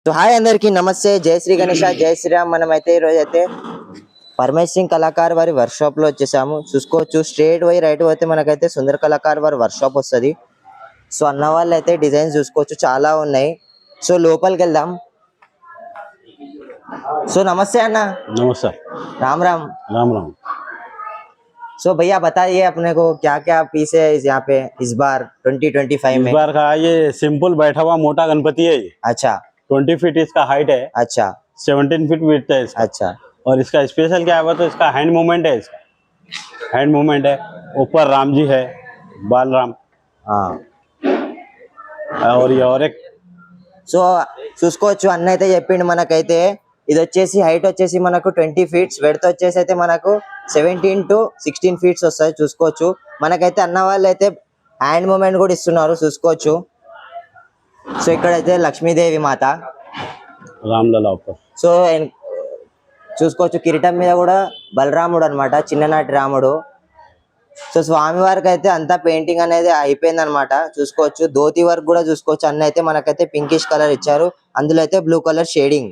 So hi అందరికి నమస్తే, జై శ్రీ గణేష, జై శ్రీరామ్. మనమైతే ఈరోజు అయితే పరమేశ్ సింగ్ కళాకార్ వారి వర్క్ షాప్ లో వచ్చేసాము. చూసుకోవచ్చు, స్ట్రేట్ పోయి రైట్ పోతే మనకైతే సుందర్ కళాకార్ వారి వర్క్ షాప్ వస్తుంది. సో అన్న వాళ్ళు అయితే డిజైన్స్ చూసుకోవచ్చు, చాలా ఉన్నాయి. సో లోపలికి వెళ్దాం. సో नमस्ते अन्ना। नमस्कार। राम राम। राम राम। सो भैया बताइए अपने को क्या क्या पीस है यहाँ पे इस बार 2025 में? इस बार का ये सिंपल बैठा हुआ मोटा गणपति है ये। अच्छा 20 फीट इसका हाइट है। अच्छा 17 फीट विड्थ है इसका। अच्छा। और इसका स्पेशल क्या है तो इसका हैंड मूवमेंट है। इसका हैंड मूवमेंट है। ऊपर राम जी है, बालराम। हाँ। और ये और एक సో చూసుకోవచ్చు, అన్న అయితే చెప్పిండు మనకైతే ఇది వచ్చేసి హైట్ వచ్చేసి మనకు 20 ఫీట్స్, వెడత్ వచ్చేసి అయితే మనకు 17 to 16 ఫీట్స్ వస్తాయి. చూసుకోవచ్చు, మనకైతే అన్న వాళ్ళు అయితే హ్యాండ్ మూమెంట్ కూడా ఇస్తున్నారు. చూసుకోవచ్చు. సో ఇక్కడైతే లక్ష్మీదేవి మాత, రామ్లలా ऊपर। సో చూసుకోవచ్చు, కిరీటం మీద కూడా బలరాముడు అన్నమాట, చిన్ననాటి రాముడు. సో స్వామి వారికి అయితే అంతా పెయింటింగ్ అనేది అయిపోయింది అనమాట. చూసుకోవచ్చు, ధోతి వర్క్ కూడా చూసుకోవచ్చు. అన్న అయితే మనకైతే పింకిష్ కలర్ ఇచ్చారు, అందులో అయితే బ్లూ కలర్ షేడింగ్.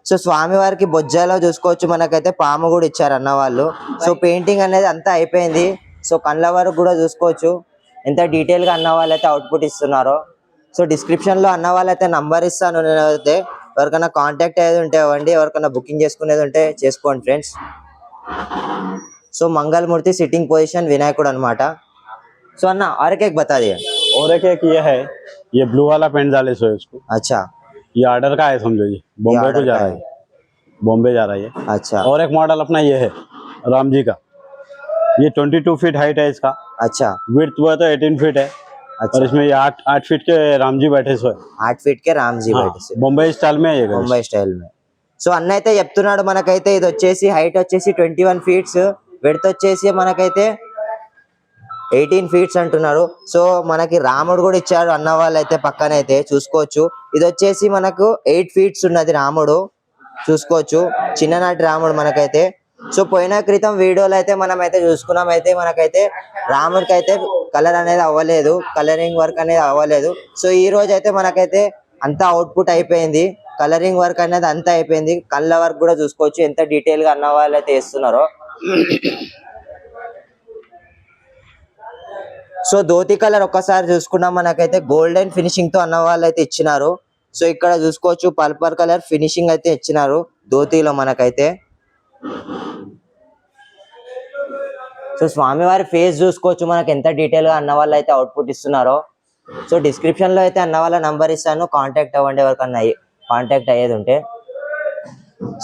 సో స్వామి వారికి బొజ్జాలో చూసుకోవచ్చు, మనకైతే పాము కూడా ఇచ్చారు అన్న వాళ్ళు. సో పెయింటింగ్ అనేది అంతా అయిపోయింది. సో కళ్ళ వరకు కూడా చూసుకోవచ్చు ఎంత డీటెయిల్ గా అన్న వాళ్ళు అయితే అవుట్పుట్ ఇస్తున్నారో. సో డిస్క్రిప్షన్ లో అన్న వాళ్ళు అయితే నంబర్ ఇస్తాను, నేనైతే ఎవరికైనా కాంటాక్ట్ అయ్యేది ఉంటే ఇవ్వండి, ఎవరికైనా బుకింగ్ చేసుకునేది ఉంటే చేసుకోండి ఫ్రెండ్స్. So मंगलमूर्ति sitting position विनायकुड अनमाटा. सो अन्ना और एक बता दिया। और एक ये है, ये ब्लू वाला पेंट डाले सो इसको। अच्छा, ये ऑर्डर का है, समझो ये बॉम्बे को जा रहा है, बॉम्बे जा रहा है। अच्छा। और एक मॉडल अपना ये है राम जी का, ये 22 फीट हाइट है इसका। अच्छा। विड्थ वो तो 18 फीट है। अच्छा। और इसमें ये 8 फीट के राम जी बैठे सो है। 8 फीट के राम जी बैठे से बॉम्बे स्टाइल में ये बॉम्बे स्टाइल में. సో అన్న అయితే చెప్తున్నాడు మనకైతే ఇది వచ్చేసి హైట్ వచ్చేసి 21 ఫీట్స్, విడ్త్ వచ్చేసి మనకైతే 18 ఫీట్స్ అంటున్నారు. సో మనకి రాముడు కూడా ఇచ్చారు అన్న వాళ్ళు అయితే పక్కనైతే. చూసుకోవచ్చు, ఇది వచ్చేసి మనకు 8 ఫీట్స్ ఉన్నది రాముడు. చూసుకోవచ్చు, చిన్ననాటి రాముడు మనకైతే. సో పోయిన క్రితం వీడియోలో అయితే మనం అయితే చూసుకున్నాం, అయితే మనకైతే రాముడికి అయితే కలర్ అనేది అవ్వలేదు, కలరింగ్ వర్క్ అనేది అవ్వలేదు. సో ఈ రోజు అయితే మనకైతే అంతా అవుట్పుట్ అయిపోయింది, కలరింగ్ వర్క్ అనేది అంతా అయిపోయింది. కళ్ళ వర్క్ కూడా చూసుకోవచ్చు ఎంత డీటెయిల్ గా అన్న వాళ్ళు అయితే వేస్తున్నారో. సో ధోతి కలర్ ఒక్కసారి చూసుకున్నాం, మనకైతే గోల్డెన్ ఫినిషింగ్ తో అన్న వాళ్ళు అయితే ఇచ్చినారు. సో ఇక్కడ చూసుకోవచ్చు, పర్పల్ కలర్ ఫినిషింగ్ అయితే ఇచ్చినారు ధోతిలో మనకైతే. సో స్వామివారి ఫేస్ చూసుకోవచ్చు, మనకి ఎంత డీటెయిల్ గా అన్న వాళ్ళు అయితే అవుట్పుట్ ఇస్తున్నారో. సో డిస్క్రిప్షన్ లో అయితే అన్న వాళ్ళ నంబర్ ఇస్తాను, కాంటాక్ట్ అవ్వండి ఎవరికన్నా కాంటాక్ట్ అయ్యేది ఉంటే.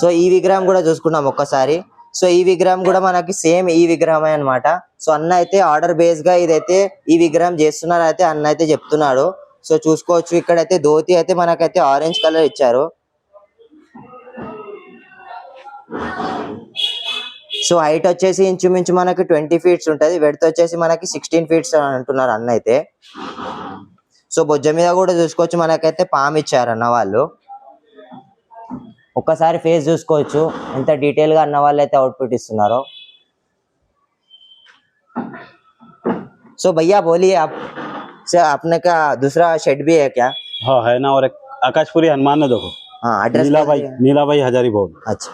సో ఈ విగ్రహం కూడా చూసుకున్నాం ఒక్కసారి. సో ఈ విగ్రహం కూడా మనకి సేమ్ ఈ విగ్రహమే అన్నమాట. సో అన్న అయితే ఆర్డర్ బేస్ గా ఇదైతే ఈ విగ్రహం చేస్తున్నారు అయితే అన్న అయితే చెప్తున్నాడు. సో చూసుకోవచ్చు, ఇక్కడైతే ధోతి అయితే మనకైతే ఆరెంజ్ కలర్ ఇచ్చారు. సో హైట్ వచ్చేసి ఇంచుమించు మనకి 20 ఫీట్స్ ఉంటది, వెడత్ వచ్చేసి మనకి 16 ఫీట్స్ అంటున్నారు అన్న అయితే. సో బొజ్జ మీద కూడా చూసుకోవచ్చు, మనకైతే పాము ఇచ్చారు అన్న వాళ్ళు. ఒక్కసారి ఫేస్ చూసుకోవచ్చు ఎంత డీటెయిల్ గా అన్న వాళ్ళు అయితే అవుట్పుట్ ఇస్తున్నారో. సో भैया बोलिए आप, से अपने का दूसरा शेड भी है क्या? हाँ है ना, और एक आकाशपुरी हनुमान है, देखो। हाँ, एड्रेस नीला भाई हजारी भवन। अच्छा,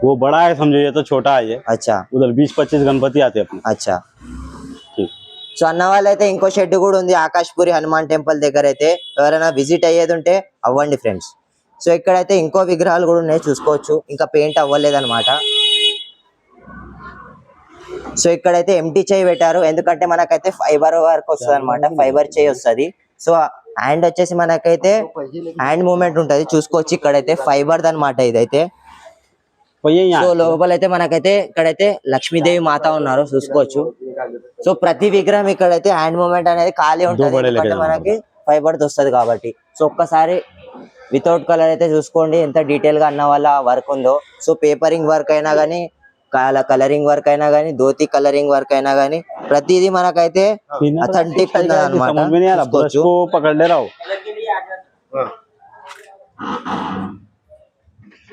वो बड़ा है समझो, ये तो छोटा है ये। अच्छा, उधर 20-25 गणपति आते अपने। अच्छा। ठीक। సో అన్న వాళ్ళైతే ఇంకో షెడ్ కూడా ఉంది ఆకాశపురి హనుమాన్ టెంపుల్ దగ్గర అయితే, ఎవరైనా విజిట్ అయ్యేది ఉంటే అవ్వండి ఫ్రెండ్స్. సో ఇక్కడైతే ఇంకో విగ్రహాలు కూడా ఉన్నాయి, చూసుకోవచ్చు, ఇంకా పెయింట్ అవ్వలేదన్నమాట. సో ఇక్కడైతే ఎంటీ చేయి పెట్టారు, ఎందుకంటే మనకైతే ఫైబర్ వర్క్ వస్తుంది అనమాట, ఫైబర్ చేయి వస్తుంది. సో హ్యాండ్ వచ్చేసి మనకైతే హ్యాండ్ మూమెంట్ ఉంటది. చూసుకోవచ్చు, ఇక్కడైతే ఫైబర్ అనమాట ఇదైతే. సో లోపలైతే మనకైతే ఇక్కడైతే లక్ష్మీదేవి మాత ఉన్నారు, చూసుకోవచ్చు. సో ప్రతి విగ్రహం ఇక్కడైతే హ్యాండ్ మూమెంట్ అనేది ఖాళీ ఉంటుంది, ఎందుకంటే మనకి ఫైబర్ వస్తుంది కాబట్టి. సో ఒక్కసారి వితౌట్ కలర్ అయితే చూసుకోండి ఎంత డీటెయిల్ గా అన్న వాళ్ళ వర్క్ ఉందో. సో పేపరింగ్ వర్క్ అయినా కానీ, కలరింగ్ వర్క్ అయినా కానీ, ధోతి కలరింగ్ వర్క్ అయినా కానీ, ప్రతిదీ మనకైతే అథెంటిక్ ఉందన్నమాట.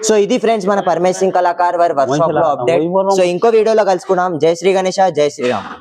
సో ఇది ఫ్రెండ్స్ మన పరమేశ్ సింగ్ కళాకార్ వారి వర్క్ షాప్ లో అప్డేట్. సో ఇంకో వీడియోలో కలుసుకున్నాం. జై శ్రీ గణేష, జై శ్రీరామ్.